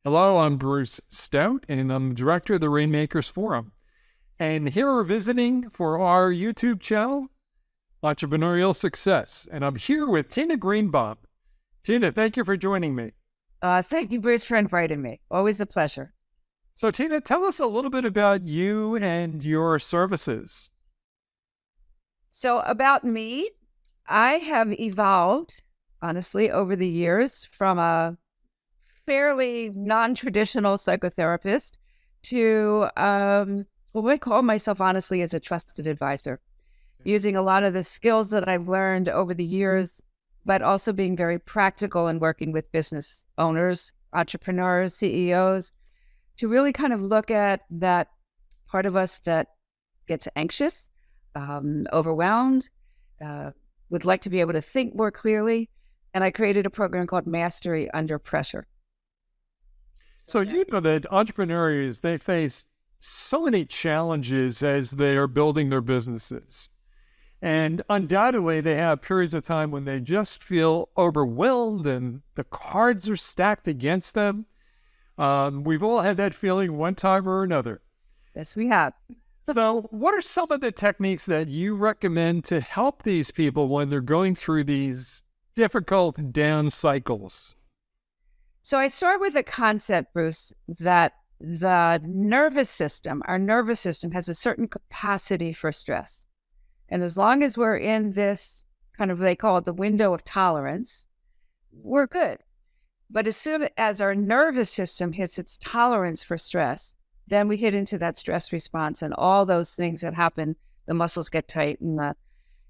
Hello, I'm Bruce Stout, and I'm the director of the Rainmakers Forum. And here we're visiting for our YouTube channel, Entrepreneurial Success. And I'm here with Tina Greenbaum. Tina, thank you for joining me. Thank you, Bruce, for inviting me. Always a pleasure. So, Tina, tell us a little bit about you and your services. So, about me, I have evolved, honestly, over the years from a fairly non-traditional psychotherapist to what I call myself, honestly, as a trusted advisor, using a lot of the skills that I've learned over the years, but also being very practical and working with business owners, entrepreneurs, CEOs, to really kind of look at that part of us that gets anxious, overwhelmed, would like to be able to think more clearly. And I created a program called Mastery Under Pressure. So, you know that entrepreneurs, they face so many challenges as they are building their businesses. And undoubtedly, they have periods of time when they just feel overwhelmed and the cards are stacked against them. We've all had that feeling one time or another. Yes, we have. So, what are some of the techniques that you recommend to help these people when they're going through these difficult down cycles? So I start with the concept, Bruce, that the nervous system, our nervous system has a certain capacity for stress. And as long as we're in this kind of, they call it the window of tolerance, we're good. But as soon as our nervous system hits its tolerance for stress, then we hit into that stress response and all those things that happen. The muscles get tight and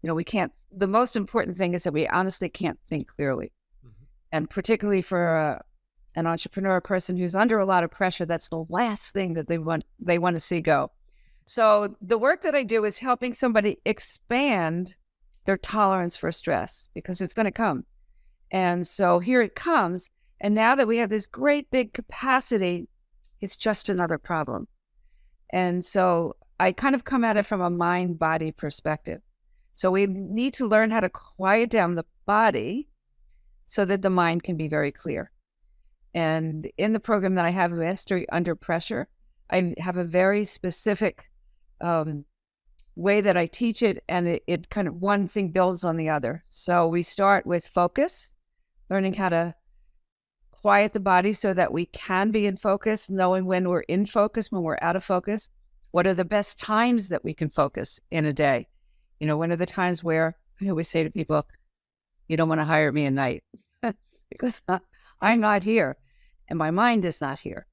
we can't, the most important thing is that we honestly can't think clearly. And particularly for an entrepreneur, person who's under a lot of pressure, that's the last thing that they want to see go. So the work that I do is helping somebody expand their tolerance for stress because it's going to come. And so here it comes. And now that we have this great big capacity, it's just another problem. And so I kind of come at it from a mind-body perspective. So we need to learn how to quiet down the body so that the mind can be very clear. And in the program that I have, Mastery Under Pressure, I have a very specific way that I teach it, and it kind of one thing builds on the other. So we start with focus, learning how to quiet the body so that we can be in focus, knowing when we're in focus, when we're out of focus, what are the best times that we can focus in a day. When are the times where I always say to people, you don't want to hire me at night because I'm not here and my mind is not here,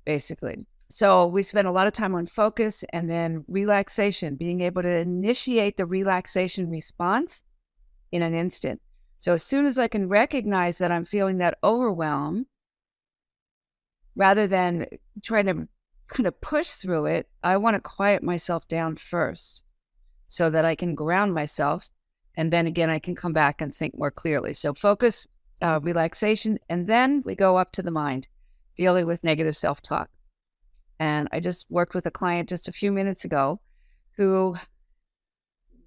basically. So we spend a lot of time on focus and then relaxation, being able to initiate the relaxation response in an instant. So as soon as I can recognize that I'm feeling that overwhelm, rather than trying to kind of push through it, I want to quiet myself down first so that I can ground myself. And then again, I can come back and think more clearly. So focus, relaxation, and then we go up to the mind, dealing with negative self-talk. And I just worked with a client just a few minutes ago who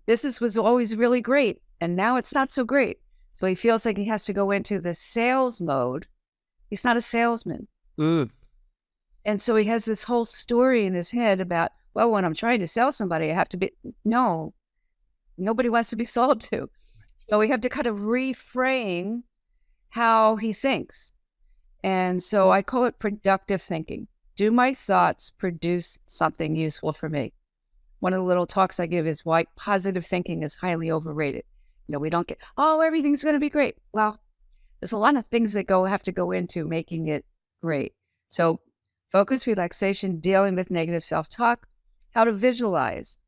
business was always really great, and now it's not so great. So he feels like he has to go into the sales mode. He's not a salesman. And so he has this whole story in his head about, well, when I'm trying to sell somebody, I have to be, no, nobody wants to be sold to. So we have to kind of reframe how he thinks. And so I call it productive thinking. Do my thoughts produce something useful for me? One of the little talks I give is why positive thinking is highly overrated. We don't get, oh, everything's going to be great. Well, there's a lot of things that have to go into making it great. So focus, relaxation, dealing with negative self-talk, how to visualize,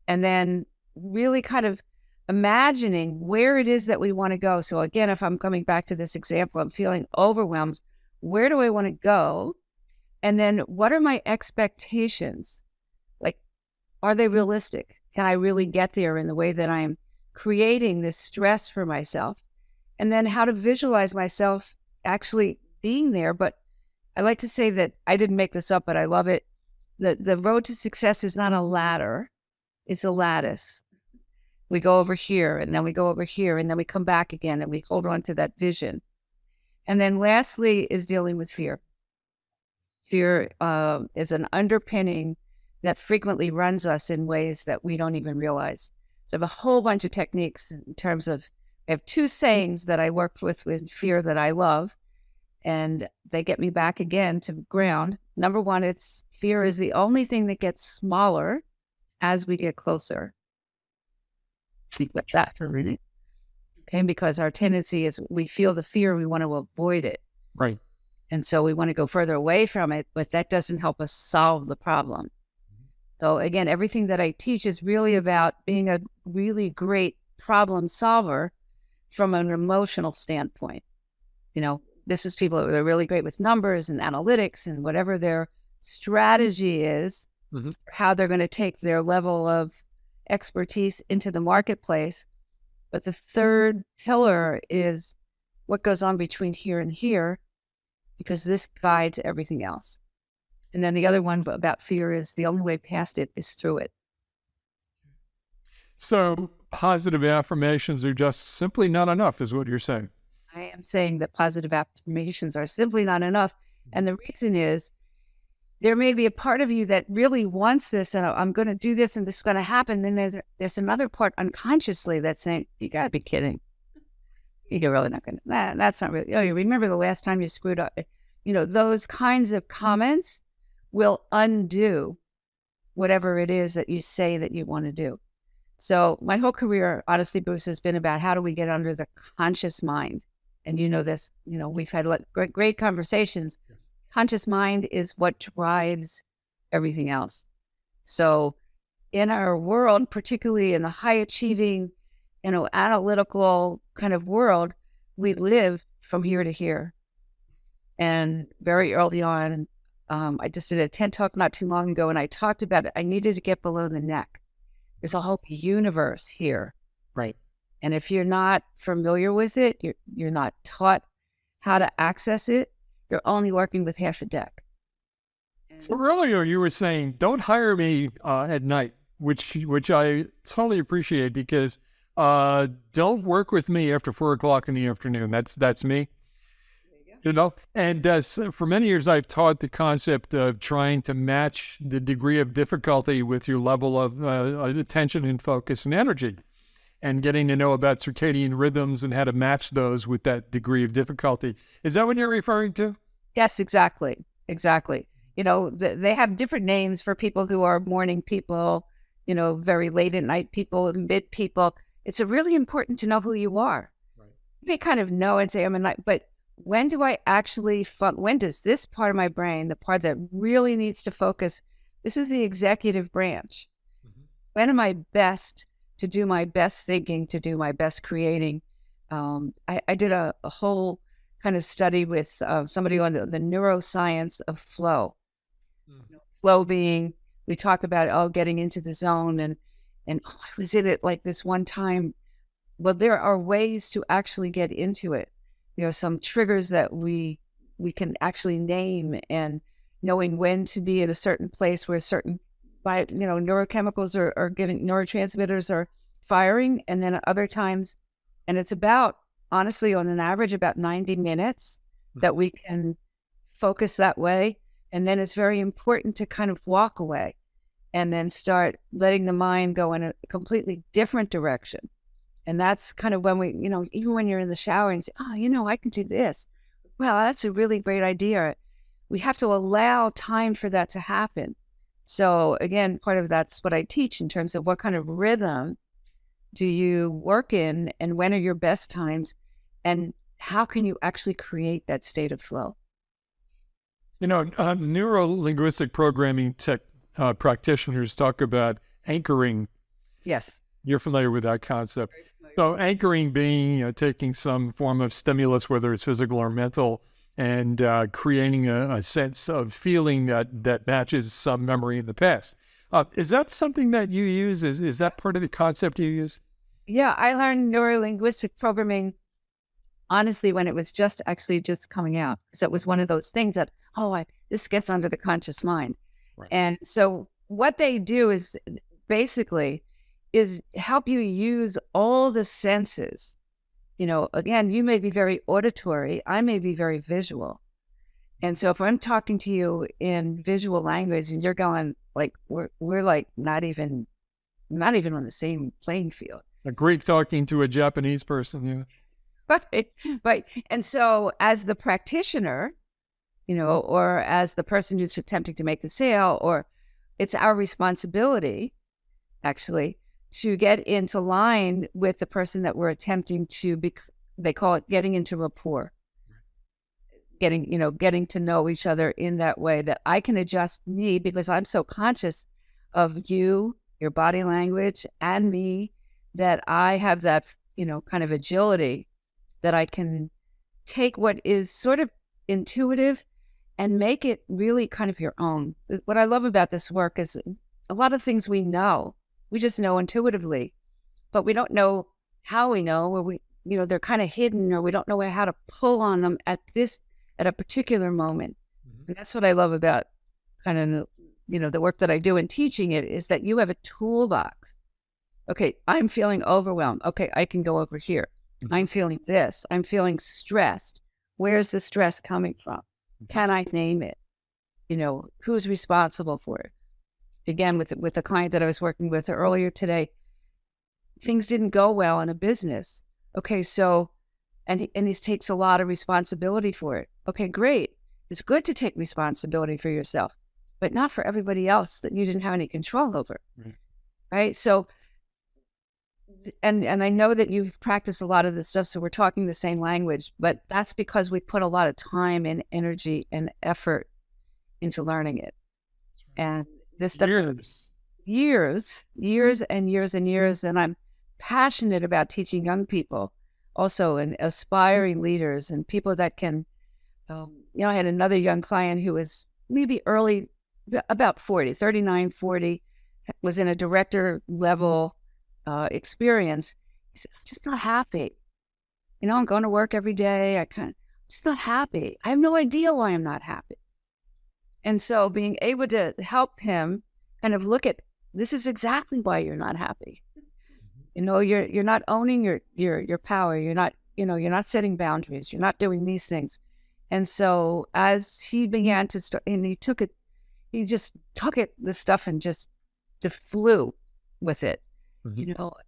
and then really kind of imagining where it is that we want to go. So again, if I'm coming back to this example, I'm feeling overwhelmed. Where do I want to go? And then what are my expectations? Like, are they realistic? Can I really get there in the way that I'm creating this stress for myself? And then how to visualize myself actually being there. But I like to say that I didn't make this up, but I love it. The road to success is not a ladder. It's a lattice. We go over here and then we go over here and then we come back again and we hold on to that vision. And then lastly is dealing with fear. Fear is an underpinning that frequently runs us in ways that we don't even realize. So I have a whole bunch of techniques in terms of, I have 2 sayings that I work with fear that I love, and they get me back again to ground. Number 1, it's fear is the only thing that gets smaller as we get closer. Think about that for a minute. Okay, because our tendency is we feel the fear, we want to avoid it. Right. And so we want to go further away from it, but that doesn't help us solve the problem. So again, everything that I teach is really about being a really great problem solver from an emotional standpoint. This is people that are really great with numbers and analytics and whatever their strategy is, how they're going to take their level of expertise into the marketplace. But the third pillar is what goes on between here and here, because this guides everything else. And then the other one about fear is the only way past it is through it. So positive affirmations are just simply not enough, is what you're saying. I am saying that positive affirmations are simply not enough. And the reason is there may be a part of you that really wants this, and I'm going to do this, and this is going to happen. Then there's another part unconsciously that's saying, you got to be kidding. You're really not going to, that's not really, you remember the last time you screwed up. Those kinds of comments will undo whatever it is that you say that you want to do. So my whole career, honestly, Bruce, has been about how do we get under the conscious mind? And this, we've had great conversations. Yes. Conscious mind is what drives everything else. So in our world, particularly in the high achieving, analytical kind of world, we live from here to here. And very early on, I just did a TED Talk not too long ago, and I talked about it. I needed to get below the neck. There's a whole universe here. Right. And if you're not familiar with it, you're not taught how to access it, you're only working with half a deck. So earlier you were saying, don't hire me at night, which I totally appreciate, because don't work with me after 4 o'clock in the afternoon. That's me. And so for many years, I've taught the concept of trying to match the degree of difficulty with your level of attention and focus and energy, and getting to know about circadian rhythms and how to match those with that degree of difficulty. Is that what you're referring to? Yes, exactly. Exactly. They have different names for people who are morning people, very late at night people, mid people. It's really important to know who you are. Right. You may kind of know and say, I'm a night, but when do I actually, when does this part of my brain, the part that really needs to focus, this is the executive branch. When am I best to do my best thinking, to do my best creating? I did a whole kind of study with somebody on the neuroscience of flow. Flow being, we talk about, getting into the zone, and I was in it like this one time. Well, there are ways to actually get into it. There are some triggers that we can actually name, and knowing when to be in a certain place where certain neurochemicals are giving, neurotransmitters are firing, and then at other times, and it's about, honestly, on an average, about 90 minutes that we can focus that way. And then it's very important to kind of walk away and then start letting the mind go in a completely different direction. And that's kind of when we, even when you're in the shower and say, I can do this. Well, that's a really great idea. We have to allow time for that to happen. So again, part of that's what I teach in terms of what kind of rhythm do you work in, and when are your best times, and how can you actually create that state of flow? Neuro-linguistic programming practitioners talk about anchoring. Yes. You're familiar with that concept. So anchoring being taking some form of stimulus, whether it's physical or mental, and creating a sense of feeling that matches some memory in the past. Is that something that you use? Is that part of the concept you use? Yeah, I learned neuro-linguistic programming, honestly, when it was just coming out. So it was one of those things that, this gets under the conscious mind. Right. And so what they do is basically is help you use all the senses, again, you may be very auditory, I may be very visual. And so if I'm talking to you in visual language and you're going like, we're like not even on the same playing field. A Greek talking to a Japanese person, yeah. Right. Right. And so as the practitioner, or as the person who's attempting to make the sale, or it's our responsibility actually to get into line with the person that we're attempting to be. They call it getting into rapport, getting to know each other in that way that I can adjust me because I'm so conscious of you, your body language, and me, that I have that, kind of agility that I can take what is sort of intuitive and make it really kind of your own. What I love about this work is a lot of things we just know intuitively, but we don't know how we know, or they're kind of hidden, or we don't know how to pull on them at a particular moment. Mm-hmm. And that's what I love about kind of the work that I do in teaching it, is that you have a toolbox. Okay, I'm feeling overwhelmed. Okay, I can go over here. Mm-hmm. I'm feeling this. I'm feeling stressed. Where's the stress coming from? Mm-hmm. Can I name it? Who's responsible for it? Again, with the client that I was working with earlier today, things didn't go well in a business. Okay, so, and he takes a lot of responsibility for it. Okay, great. It's good to take responsibility for yourself, but not for everybody else that you didn't have any control over. Right? So, and I know that you've practiced a lot of this stuff, so we're talking the same language, but that's because we put a lot of time and energy and effort into learning it. And this stuff, years and years and years. And I'm passionate about teaching young people also, and aspiring leaders and people that can, I had another young client who was maybe early, about 40, 39, 40, was in a director level experience. He said, I'm just not happy. I'm going to work every day. I'm just not happy. I have no idea why I'm not happy. And so being able to help him kind of look at, this is exactly why you're not happy. You're not owning your power. You're not setting boundaries. You're not doing these things. And so as he began to start, and he just took it, this stuff, and just flew with it,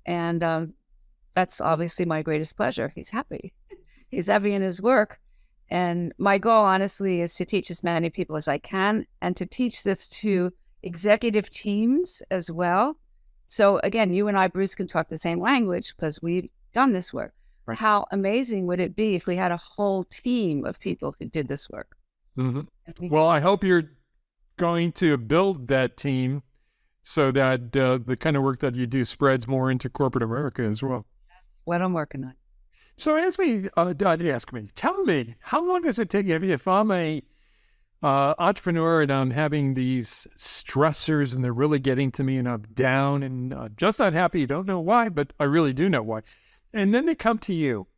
and that's obviously my greatest pleasure. He's happy. He's happy in his work. And my goal, honestly, is to teach as many people as I can, and to teach this to executive teams as well. So again, you and I, Bruce, can talk the same language because we've done this work. Right. How amazing would it be if we had a whole team of people who did this work? Mm-hmm. Well, I hope you're going to build that team so that the kind of work that you do spreads more into corporate America as well. That's what I'm working on. So tell me, how long does it take you? If I'm a entrepreneur and I'm having these stressors and they're really getting to me and I'm down and just not happy, you don't know why, but I really do know why. And then they come to you.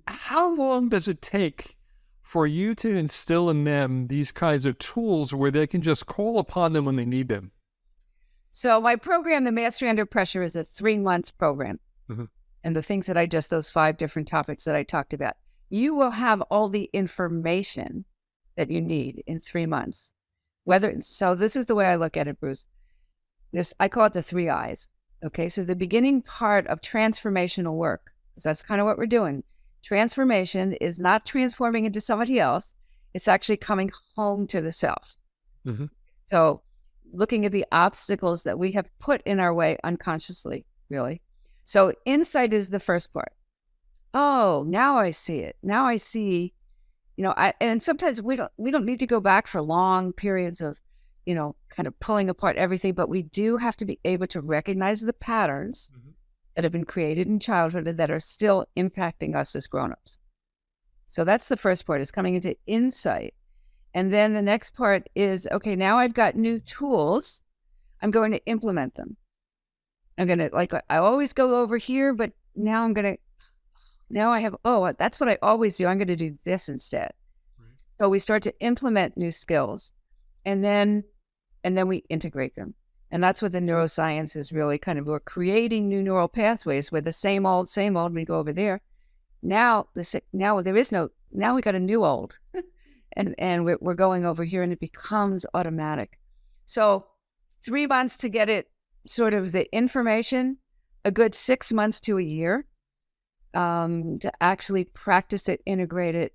How long does it take for you to instill in them these kinds of tools where they can just call upon them when they need them? So my program, The Mastery Under Pressure, is a 3-month program. Mm-hmm. And the things that those 5 different topics that I talked about, you will have all the information that you need in 3 months. So this is the way I look at it, Bruce. I call it the 3 I's. Okay, so the beginning part of transformational work, because that's kind of what we're doing. Transformation is not transforming into somebody else. It's actually coming home to the self. Mm-hmm. So looking at the obstacles that we have put in our way unconsciously, really. So insight is the first part. Oh, now I see it. Now I see, and sometimes we don't need to go back for long periods of, kind of pulling apart everything, but we do have to be able to recognize the patterns mm-hmm. that have been created in childhood and that are still impacting us as grownups. So that's the first part, is coming into insight. And then the next part is, okay, now I've got new tools. I'm going to implement them. I'm going to, I always go over here, but now I have, that's what I always do. I'm going to do this instead. Right. So we start to implement new skills, and then we integrate them. And that's what the neuroscience is really kind of, we're creating new neural pathways where the same old, we go over there. Now now there is no, now we got a new old, and we're going over here, and it becomes automatic. So 3 months to get it, sort of the information, a good 6 months to a year to actually practice it, integrate it,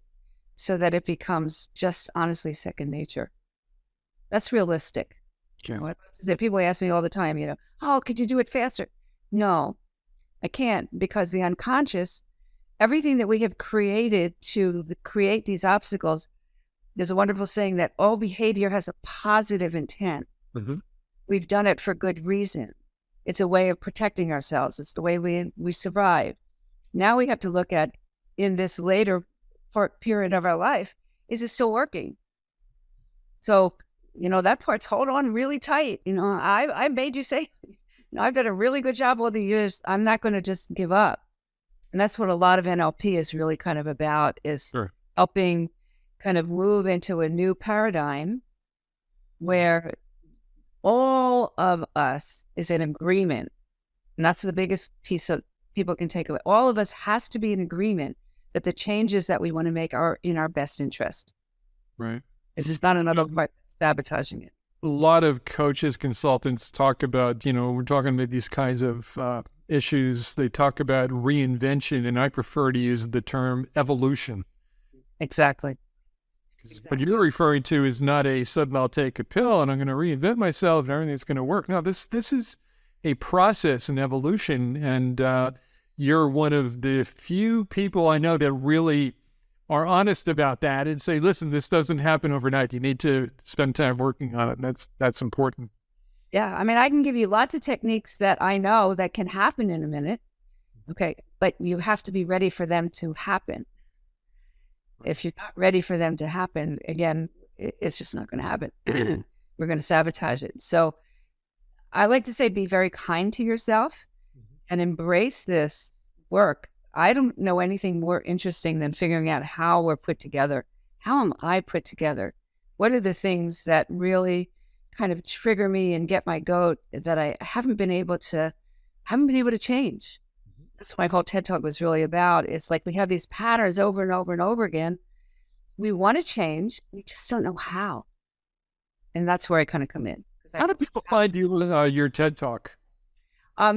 so that it becomes just honestly second nature. That's realistic. Okay. People ask me all the time, oh, could you do it faster? No, I can't, because the unconscious, everything that we have created to create these obstacles, there's a wonderful saying that all behavior has a positive intent. Mm-hmm. We've done it for good reason. It's a way of protecting ourselves. It's the way we survive. Now we have to look at, in this later period of our life, is it still working? So, that part's hold on really tight. I made you say, I've done a really good job all the years. I'm not going to just give up. And that's what a lot of NLP is really kind of about, is helping kind of move into a new paradigm where all of us is in agreement. And that's the biggest piece of people can take away. All of us has to be in agreement that the changes that we want to make are in our best interest. Right. It is not another part sabotaging it. A lot of coaches, consultants talk about, we're talking about these kinds of issues. They talk about reinvention, and I prefer to use the term evolution. Exactly. What you're referring to is not a sudden I'll take a pill and I'm going to reinvent myself and everything's going to work. No, this is a process, an evolution, and you're one of the few people I know that really are honest about that and say, listen, this doesn't happen overnight. You need to spend time working on it. And that's important. Yeah. I mean, I can give you lots of techniques that I know that can happen in a minute. Okay. But you have to be ready for them to happen. If you're not ready for them to happen, again, it's just not going to happen. We're going to sabotage it. So I like to say, be very kind to yourself and embrace this work. I don't know anything more interesting than figuring out how we're put together. How am I put together? What are the things that really kind of trigger me and get my goat that I haven't been able to change? That's what my whole TED Talk was really about. It's like we have these patterns over and over and over again. We want to change. We just don't know how. And that's where I kind of come in. How do people find you, your TED Talk?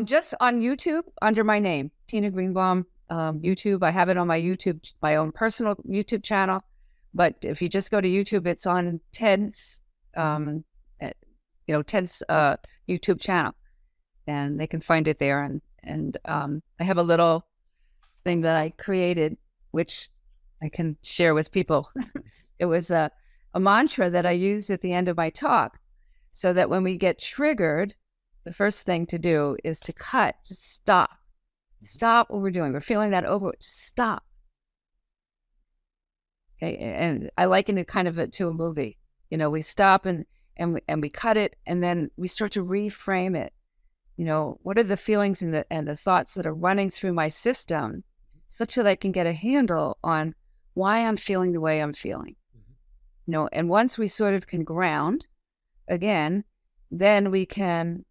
Just on YouTube under my name, Tina Greenbaum. YouTube, I have it on my YouTube, my own personal YouTube channel. But if you just go to YouTube, it's on Ted's, Ted's YouTube channel, and they can find it there. And I have a little thing that I created, which I can share with people. It was a mantra that I used at the end of my talk, so that when we get triggered, the first thing to do is to cut, just stop. Stop what we're doing. We're feeling that over. Just stop. Okay, and I liken it kind of to a movie. We stop and we cut it, and then we start to reframe it. What are the feelings and the thoughts that are running through my system, such that I can get a handle on why I'm feeling the way I'm feeling. And once we sort of can ground again, then we can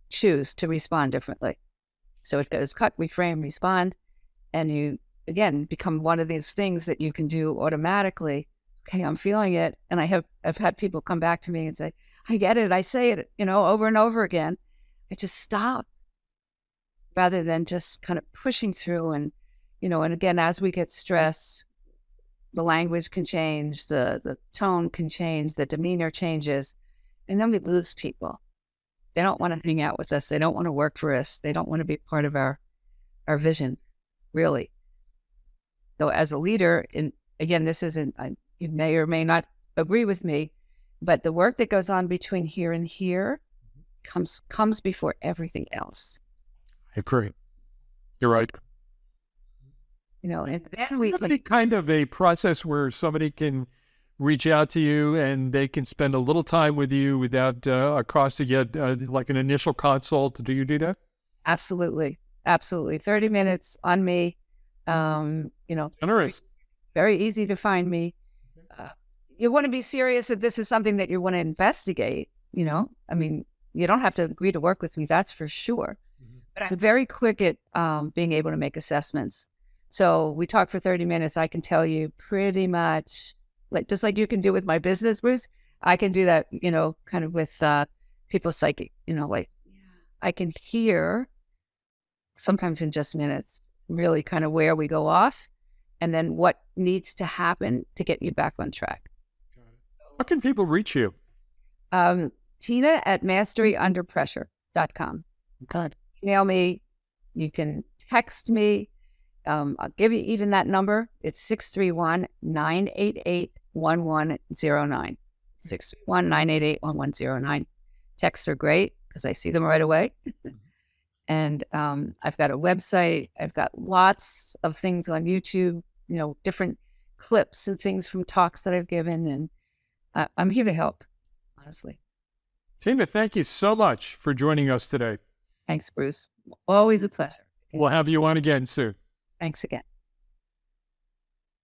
choose to respond differently. So it goes cut, reframe, respond, and you, again, become one of these things that you can do automatically. Okay, I'm feeling it. And I've had people come back to me and say, I get it. I say it, over and over again. I just stop, rather than just kind of pushing through. And, and again, as we get stressed, the language can change, the tone can change, the demeanor changes, and then we lose people. They don't want to hang out with us. They don't want to work for us. They don't want to be part of our vision, really. So as a leader, and again, this isn't, you may or may not agree with me, but the work that goes on between here and here comes before everything else. I agree. You're right. And then we have kind of a process where somebody can reach out to you and they can spend a little time with you without a cost to get like an initial consult. Do you do that? Absolutely. 30 minutes on me. Generous. Very easy to find me. You want to be serious if this is something that you want to investigate. I mean, you don't have to agree to work with me, that's for sure. But I'm very quick at being able to make assessments. So we talk for 30 minutes. I can tell you pretty much, like just like you can do with my business, Bruce, I can do that, kind of with people's psychic, like I can hear sometimes in just minutes, really kind of where we go off and then what needs to happen to get you back on track. How can people reach you? Tina at masteryunderpressure.com. Okay. Email me. You can text me. I'll give you even that number. It's 631-988-1109. 631-988-1109. Texts are great because I see them right away. And I've got a website. I've got lots of things on YouTube, different clips and things from talks that I've given. And I'm here to help, honestly. Tina, thank you so much for joining us today. Thanks, Bruce. Always a pleasure. We'll have you on again soon. Thanks again.